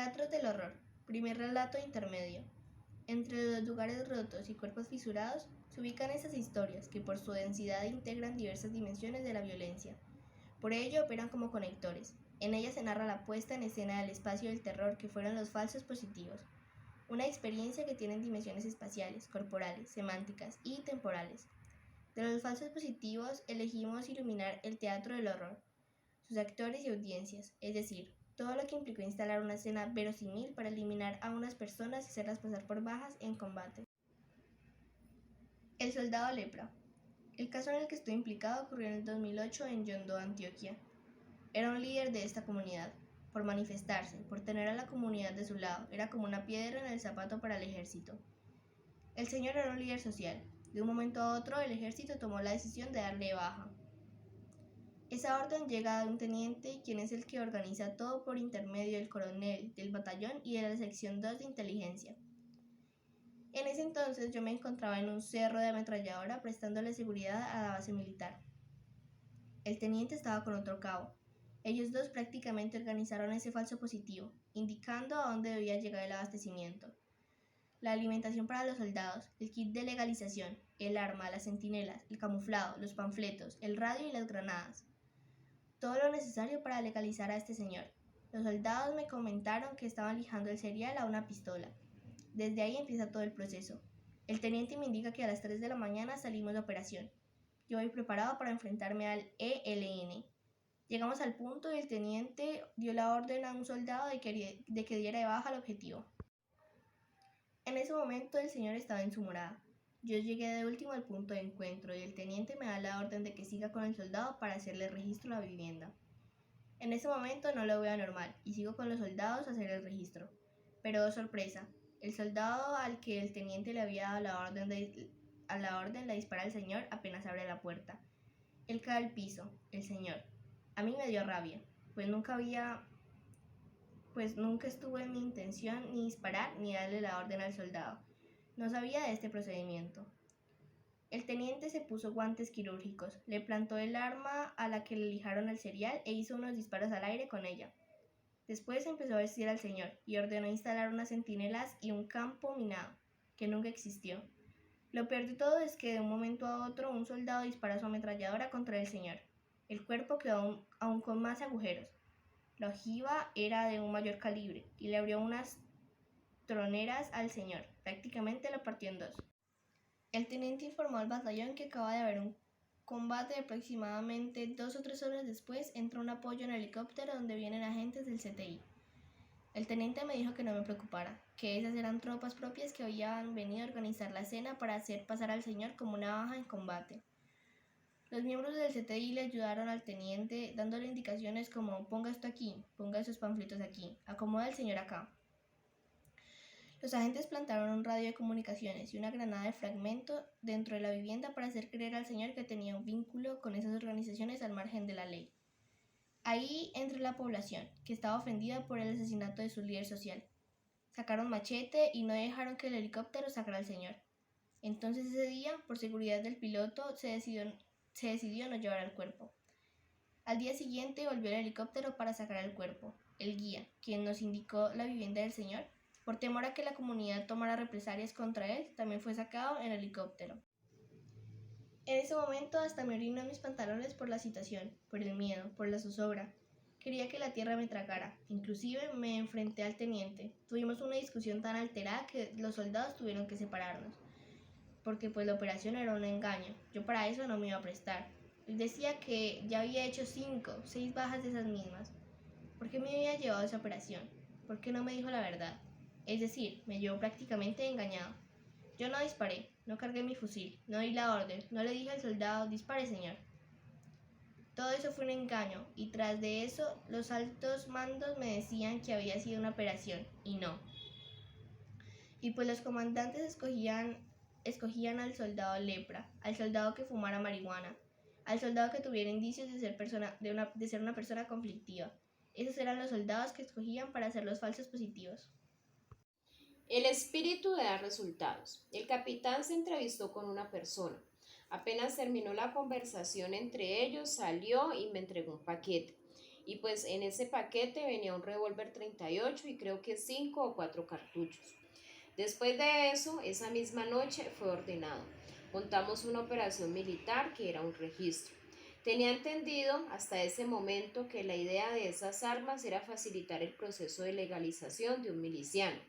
Teatros del horror. Primer relato intermedio. Entre los lugares rotos y cuerpos fisurados se ubican esas historias que por su densidad integran diversas dimensiones de la violencia. Por ello operan como conectores. En ellas se narra la puesta en escena del espacio del terror que fueron los falsos positivos. Una experiencia que tiene dimensiones espaciales, corporales, semánticas y temporales. De los falsos positivos elegimos iluminar el teatro del horror, sus actores y audiencias, es decir, todo lo que implicó instalar una escena verosímil para eliminar a unas personas y hacerlas pasar por bajas en combate. El soldado lepra. El caso en el que estoy implicado ocurrió en el 2008 en Yondó, Antioquia. Era un líder de esta comunidad. Por manifestarse, por tener a la comunidad de su lado, era como una piedra en el zapato para el ejército. El señor era un líder social. De un momento a otro, el ejército tomó la decisión de darle baja. Esa orden llega de un teniente, quien es el que organiza todo por intermedio del coronel, del batallón y de la sección 2 de inteligencia. En ese entonces yo me encontraba en un cerro de ametralladora prestándole seguridad a la base militar. El teniente estaba con otro cabo. Ellos dos prácticamente organizaron ese falso positivo, indicando a dónde debía llegar el abastecimiento. La alimentación para los soldados, el kit de legalización, el arma, las centinelas, el camuflado, los panfletos, el radio y las granadas. Todo lo necesario para legalizar a este señor. Los soldados me comentaron que estaban lijando el cereal a una pistola. Desde ahí empieza todo el proceso. El teniente me indica que a las 3 de la mañana salimos de operación. Yo voy preparado para enfrentarme al ELN. Llegamos al punto y el teniente dio la orden a un soldado de que diera de baja al objetivo. En ese momento el señor estaba en su morada. Yo llegué de último al punto de encuentro y el teniente me da la orden de que siga con el soldado para hacerle registro a la vivienda. En ese momento no lo veo normal y sigo con los soldados a hacer el registro. Pero oh sorpresa, el soldado al que el teniente le había dado la orden le dispara al señor apenas abre la puerta. Él cae al piso, el señor. A mí me dio rabia, pues nunca estuvo en mi intención ni disparar ni darle la orden al soldado. No sabía de este procedimiento. El teniente se puso guantes quirúrgicos, le plantó el arma a la que le lijaron el cereal e hizo unos disparos al aire con ella. Después empezó a vestir al señor y ordenó instalar unas centinelas y un campo minado, que nunca existió. Lo peor de todo es que de un momento a otro un soldado dispara su ametralladora contra el señor. El cuerpo quedó aún con más agujeros. La ojiva era de un mayor calibre y le abrió unas troneras al señor, prácticamente lo partió en dos. El teniente informó al batallón que acaba de haber un combate y aproximadamente 2 o 3 horas después entra un apoyo en helicóptero donde vienen agentes del CTI. El teniente me dijo que no me preocupara, que esas eran tropas propias que habían venido a organizar la escena para hacer pasar al señor como una baja en combate. Los miembros del CTI le ayudaron al teniente dándole indicaciones como ponga esto aquí, ponga esos panfletos aquí, acomoda al señor acá. Los agentes plantaron un radio de comunicaciones y una granada de fragmento dentro de la vivienda para hacer creer al señor que tenía un vínculo con esas organizaciones al margen de la ley. Ahí entró la población, que estaba ofendida por el asesinato de su líder social. Sacaron machete y no dejaron que el helicóptero sacara al señor. Entonces ese día, por seguridad del piloto, se decidió no llevar el cuerpo. Al día siguiente volvió el helicóptero para sacar el cuerpo. El guía, quien nos indicó la vivienda del señor, por temor a que la comunidad tomara represalias contra él, también fue sacado en helicóptero. En ese momento hasta me orino en mis pantalones por la situación, por el miedo, por la zozobra. Quería que la tierra me tragara. Inclusive me enfrenté al teniente. Tuvimos una discusión tan alterada que los soldados tuvieron que separarnos, porque pues la operación era un engaño. Yo para eso no me iba a prestar. Él decía que ya había hecho 5, 6 bajas de esas mismas. ¿Por qué me había llevado esa operación? ¿Por qué no me dijo la verdad? Es decir, me llevó prácticamente engañado. Yo no disparé, no cargué mi fusil, no di la orden, no le dije al soldado, dispare señor. Todo eso fue un engaño, y tras de eso, los altos mandos me decían que había sido una operación, y no. Y pues los comandantes escogían al soldado lepra, al soldado que fumara marihuana, al soldado que tuviera indicios de ser una persona conflictiva. Esos eran los soldados que escogían para hacer los falsos positivos. El espíritu da resultados. El capitán se entrevistó con una persona. Apenas terminó la conversación entre ellos, salió y me entregó un paquete. y pues en ese paquete venía un revólver 38 y creo que 5 o 4 cartuchos. Después de eso, esa misma noche fue ordenado. Montamos una operación militar que era un registro. Tenía entendido hasta ese momento que la idea de esas armas era facilitar el proceso de legalización de un miliciano,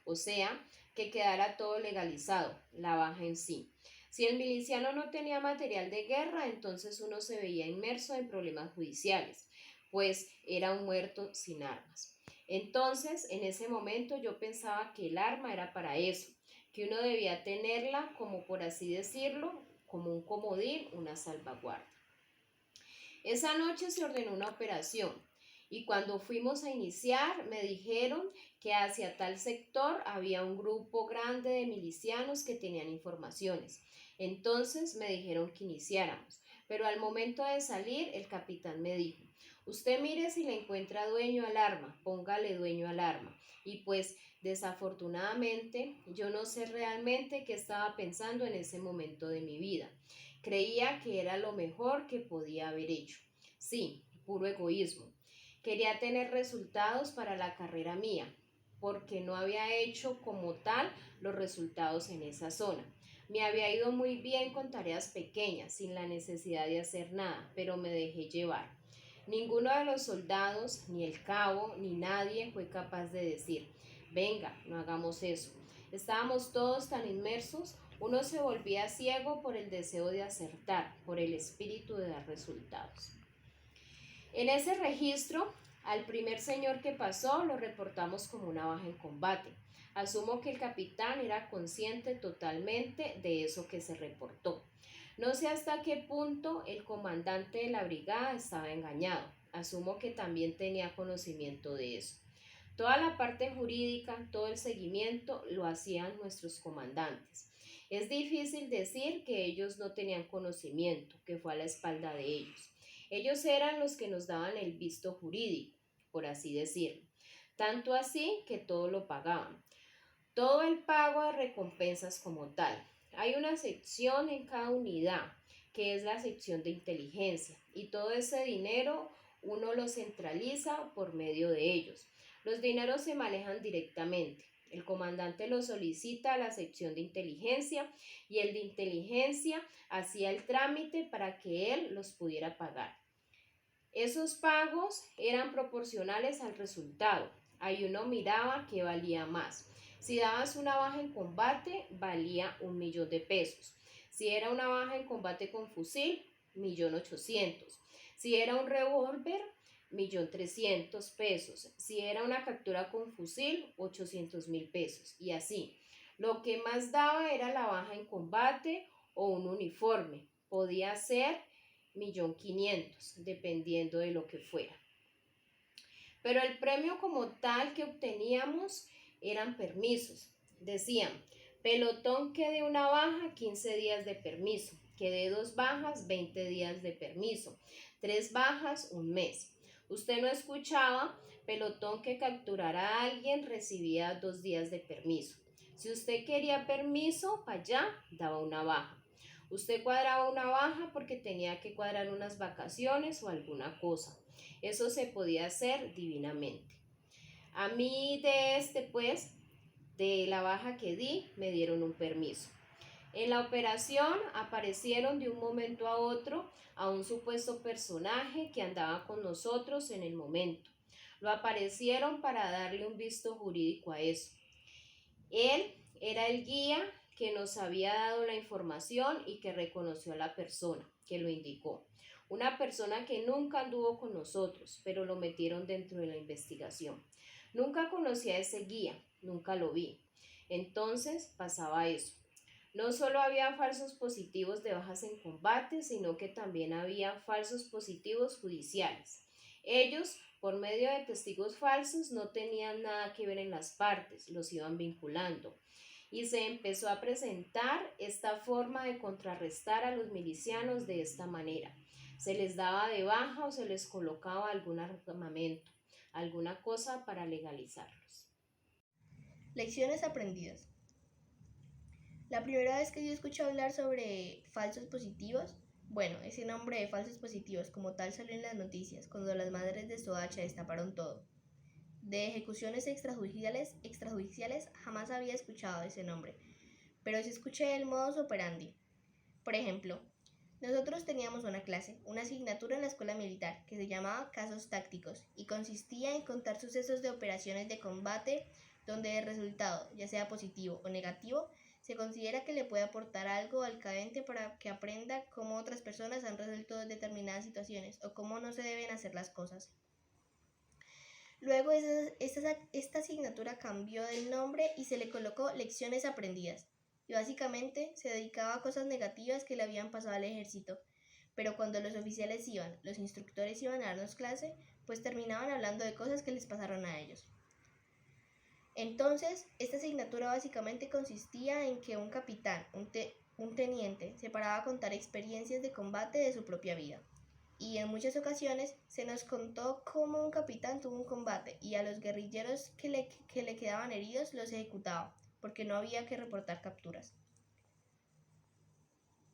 o sea, que quedara todo legalizado, la baja en sí. Si el miliciano no tenía material de guerra, entonces uno se veía inmerso en problemas judiciales, pues era un muerto sin armas. Entonces, en ese momento yo pensaba que el arma era para eso, que uno debía tenerla como, por así decirlo, como un comodín, una salvaguardia. Esa noche se ordenó una operación y cuando fuimos a iniciar me dijeron que hacia tal sector había un grupo grande de milicianos que tenían informaciones. Entonces me dijeron que iniciáramos, pero al momento de salir el capitán me dijo: usted mire si le encuentra dueño al arma, póngale dueño al arma. Y pues desafortunadamente yo no sé realmente qué estaba pensando en ese momento de mi vida. Creía que era lo mejor que podía haber hecho. Sí, puro egoísmo. Quería tener resultados para la carrera mía, porque no había hecho como tal los resultados en esa zona. Me había ido muy bien con tareas pequeñas, sin la necesidad de hacer nada, pero me dejé llevar. Ninguno de los soldados, ni el cabo, ni nadie fue capaz de decir: venga, no hagamos eso. Estábamos todos tan inmersos, uno se volvía ciego por el deseo de acertar, por el espíritu de dar resultados. En ese registro, al primer señor que pasó lo reportamos como una baja en combate. Asumo que el capitán era consciente totalmente de eso que se reportó. No sé hasta qué punto el comandante de la brigada estaba engañado. Asumo que también tenía conocimiento de eso. Toda la parte jurídica, todo el seguimiento lo hacían nuestros comandantes. Es difícil decir que ellos no tenían conocimiento, que fue a la espalda de ellos. Ellos eran los que nos daban el visto jurídico, por así decirlo. Tanto así que todo lo pagaban. Todo el pago de recompensas como tal. Hay una sección en cada unidad, que es la sección de inteligencia, y todo ese dinero uno lo centraliza por medio de ellos. Los dineros se manejan directamente. El comandante lo solicita a la sección de inteligencia y el de inteligencia hacía el trámite para que él los pudiera pagar. Esos pagos eran proporcionales al resultado. Ahí uno miraba qué valía más. Si dabas una baja en combate, valía 1.000.000 de pesos. Si era una baja en combate con fusil, 1.800.000. Si era un revólver, 1.300.000 pesos. Si era una captura con fusil, 800.000 pesos. Y así. Lo que más daba era la baja en combate o un uniforme. Podía ser 1.500.000, dependiendo de lo que fuera. Pero el premio como tal que obteníamos eran permisos. Decían: pelotón que de una baja, 15 días de permiso, que de 2 bajas, 20 días de permiso, 3 bajas, un mes. Usted no escuchaba: pelotón que capturara a alguien recibía 2 días de permiso. Si usted quería permiso para allá, daba una baja. Usted cuadraba una baja porque tenía que cuadrar unas vacaciones o alguna cosa. Eso se podía hacer divinamente. A mí de la baja que di, me dieron un permiso. En la operación aparecieron de un momento a otro a un supuesto personaje que andaba con nosotros en el momento. Lo aparecieron para darle un visto jurídico a eso. Él era el guía que nos había dado la información y que reconoció a la persona que lo indicó. Una persona que nunca anduvo con nosotros, pero lo metieron dentro de la investigación. Nunca conocí a ese guía, nunca lo vi. Entonces pasaba eso. No solo había falsos positivos de bajas en combate, sino que también había falsos positivos judiciales. Ellos, por medio de testigos falsos, no tenían nada que ver en las partes, los iban vinculando. Y se empezó a presentar esta forma de contrarrestar a los milicianos de esta manera. Se les daba de baja o se les colocaba algún armamento, alguna cosa para legalizarlos. Lecciones aprendidas. La primera vez que yo escuché hablar sobre falsos positivos Bueno, ese nombre de falsos positivos como tal salió en las noticias cuando las madres de Soacha destaparon todo. De ejecuciones extrajudiciales jamás había escuchado ese nombre, pero sí escuché el modus operandi. Por ejemplo, nosotros teníamos una asignatura en la escuela militar que se llamaba Casos Tácticos y consistía en contar sucesos de operaciones de combate donde el resultado, ya sea positivo o negativo, se considera que le puede aportar algo al cadente para que aprenda cómo otras personas han resuelto determinadas situaciones o cómo no se deben hacer las cosas. Luego esta asignatura cambió de nombre y se le colocó Lecciones Aprendidas. Y básicamente se dedicaba a cosas negativas que le habían pasado al ejército. Pero cuando los instructores iban a darnos clase, pues terminaban hablando de cosas que les pasaron a ellos. Entonces, esta asignatura básicamente consistía en que un capitán, un teniente, se paraba a contar experiencias de combate de su propia vida. Y en muchas ocasiones se nos contó cómo un capitán tuvo un combate y a los guerrilleros que le quedaban heridos los ejecutaba, porque no había que reportar capturas.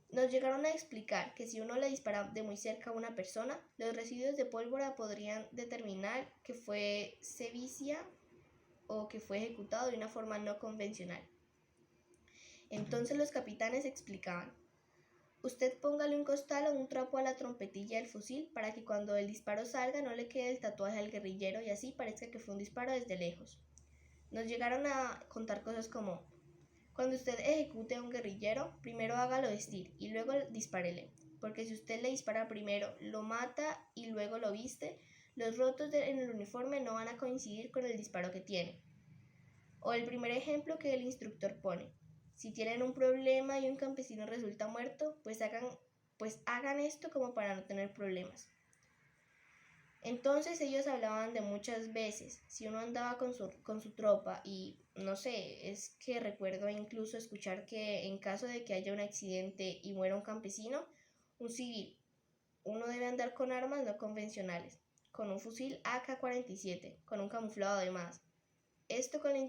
Nos llegaron a explicar que si uno le dispara de muy cerca a una persona, los residuos de pólvora podrían determinar que fue sevicia o que fue ejecutado de una forma no convencional. Entonces los capitanes explicaban: usted póngale un costal o un trapo a la trompetilla del fusil para que cuando el disparo salga no le quede el tatuaje al guerrillero y así parezca que fue un disparo desde lejos. Nos llegaron a contar cosas como: cuando usted ejecute a un guerrillero, primero hágalo vestir y luego dispárele, porque si usted le dispara primero, lo mata y luego lo viste, los rotos en el uniforme no van a coincidir con el disparo que tiene. O el primer ejemplo que el instructor pone: si tienen un problema y un campesino resulta muerto, pues hagan esto como para no tener problemas. Entonces ellos hablaban de muchas veces, si uno andaba con su tropa y no sé, es que recuerdo incluso escuchar que en caso de que haya un accidente y muera un campesino, un civil, uno debe andar con armas no convencionales, con un fusil AK-47, con un camuflado además. Esto con la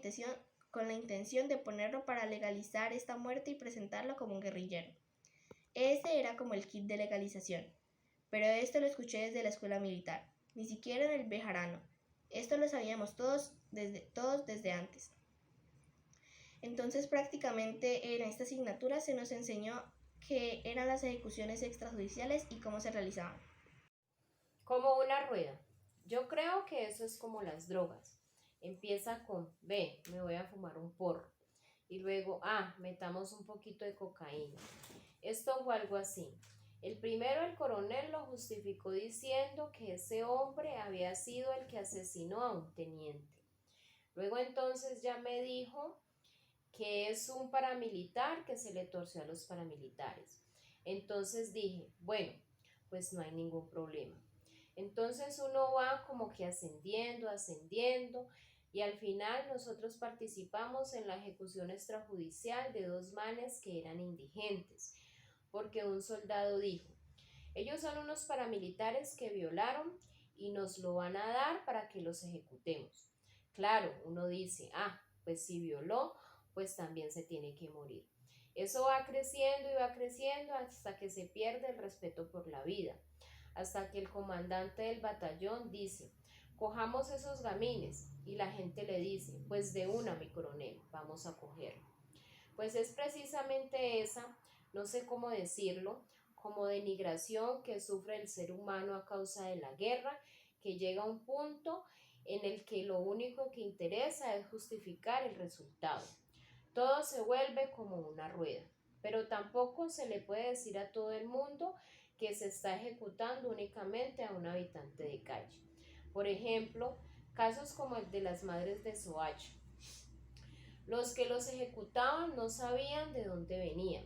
intención de ponerlo para legalizar esta muerte y presentarlo como un guerrillero. Ese era como el kit de legalización. Pero esto lo escuché desde la escuela militar, ni siquiera en el Bejarano. Esto lo sabíamos todos desde antes. Entonces prácticamente en esta asignatura se nos enseñó qué eran las ejecuciones extrajudiciales y cómo se realizaban. Como una rueda. Yo creo que eso es como las drogas. Empieza con, ve, me voy a fumar un porro. Y luego, metamos un poquito de cocaína. Esto fue algo así. El primero, el coronel, lo justificó diciendo que ese hombre había sido el que asesinó a un teniente. Luego entonces ya me dijo que es un paramilitar que se le torció a los paramilitares. Entonces dije, bueno, pues no hay ningún problema. Entonces uno va como que ascendiendo y al final nosotros participamos en la ejecución extrajudicial de 2 manes que eran indigentes, porque un soldado dijo: ellos son unos paramilitares que violaron y nos lo van a dar para que los ejecutemos. Claro, uno dice, pues si violó, pues también se tiene que morir. Eso va creciendo y va creciendo hasta que se pierde el respeto por la vida, hasta que el comandante del batallón dice: cojamos esos gamines, y la gente le dice: pues de una, mi coronel, vamos a cogerlo. Pues es precisamente esa, no sé cómo decirlo, como denigración que sufre el ser humano a causa de la guerra, que llega a un punto en el que lo único que interesa es justificar el resultado. Todo se vuelve como una rueda, pero tampoco se le puede decir a todo el mundo que se está ejecutando únicamente a un habitante de calle. Por ejemplo, casos como el de las madres de Soacha. Los que los ejecutaban no sabían de dónde venían,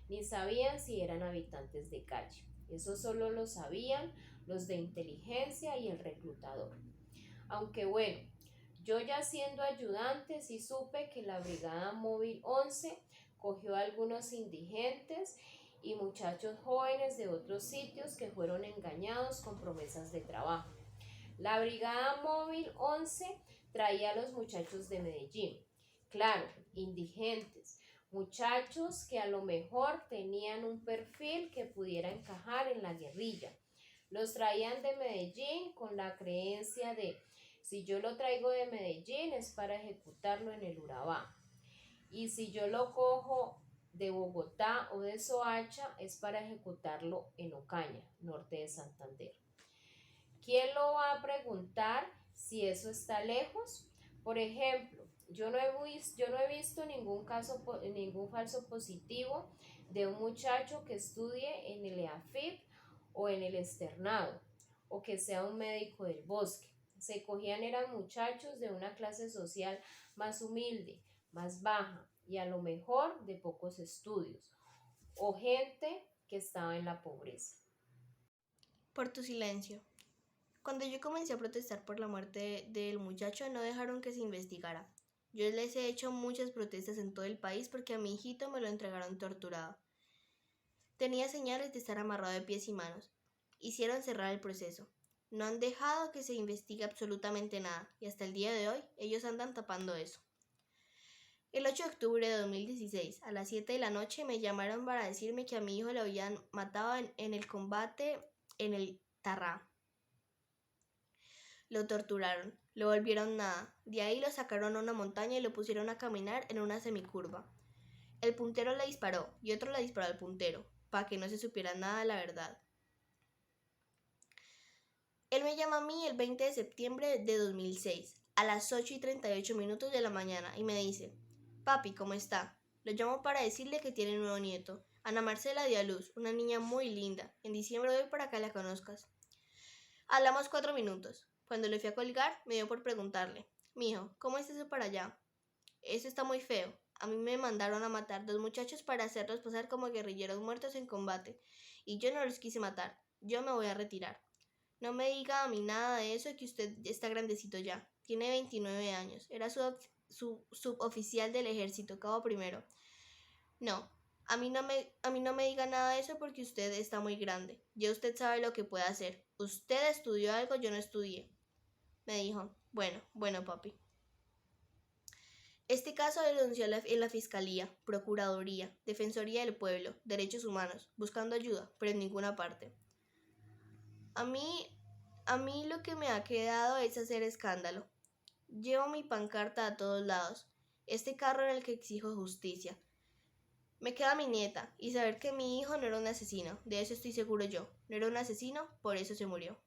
ni sabían si eran habitantes de calle. Eso solo lo sabían los de inteligencia y el reclutador. Aunque bueno, yo ya siendo ayudante sí supe que la Brigada Móvil 11 cogió a algunos indigentes y muchachos jóvenes de otros sitios que fueron engañados con promesas de trabajo. La Brigada Móvil 11 traía a los muchachos de Medellín, claro, indigentes, muchachos que a lo mejor tenían un perfil que pudiera encajar en la guerrilla. Los traían de Medellín con la creencia de, si yo lo traigo de Medellín es para ejecutarlo en el Urabá. Y si yo lo cojo de Bogotá o de Soacha es para ejecutarlo en Ocaña, norte de Santander. ¿Quién lo va a preguntar si eso está lejos? Por ejemplo, yo no he visto ningún falso positivo de un muchacho que estudie en el EAFIT o en el externado o que sea un médico del bosque. Se cogían eran muchachos de una clase social más humilde, más baja y a lo mejor de pocos estudios o gente que estaba en la pobreza. Por tu silencio. Cuando yo comencé a protestar por la muerte del muchacho, no dejaron que se investigara. Yo les he hecho muchas protestas en todo el país porque a mi hijito me lo entregaron torturado. Tenía señales de estar amarrado de pies y manos. Hicieron cerrar el proceso. No han dejado que se investigue absolutamente nada y hasta el día de hoy ellos andan tapando eso. El 8 de octubre de 2016, a las 7 de la noche, me llamaron para decirme que a mi hijo lo habían matado en el combate en el Tarrá. Lo torturaron, lo volvieron nada. De ahí lo sacaron a una montaña y lo pusieron a caminar en una semicurva. El puntero le disparó y otro le disparó al puntero, para que no se supiera nada de la verdad. Él me llama a mí el 20 de septiembre de 2006, a las 8:38 de la mañana, y me dice: Papi, ¿cómo está? Lo llamo para decirle que tiene un nuevo nieto. Ana Marcela dio a luz, una niña muy linda. En diciembre voy para que la conozcas. Hablamos 4 minutos. Cuando le fui a colgar, me dio por preguntarle: Mijo, ¿cómo es eso para allá? Eso está muy feo. A mí me mandaron a matar 2 muchachos para hacerlos pasar como guerrilleros muertos en combate. Y yo no los quise matar. Yo me voy a retirar. No me diga a mí nada de eso, que usted está grandecito ya. Tiene 29 años. Era su suboficial del ejército, cabo primero. No, a mí no me diga nada de eso porque usted está muy grande. Ya usted sabe lo que puede hacer. Usted estudió algo, yo no estudié. Me dijo: bueno, papi. Este caso lo denunció en la Fiscalía, Procuraduría, Defensoría del Pueblo, Derechos Humanos, buscando ayuda, pero en ninguna parte. A mí lo que me ha quedado es hacer escándalo. Llevo mi pancarta a todos lados. Este carro en el que exijo justicia. Me queda mi nieta y saber que mi hijo no era un asesino. De eso estoy seguro yo. No era un asesino, por eso se murió.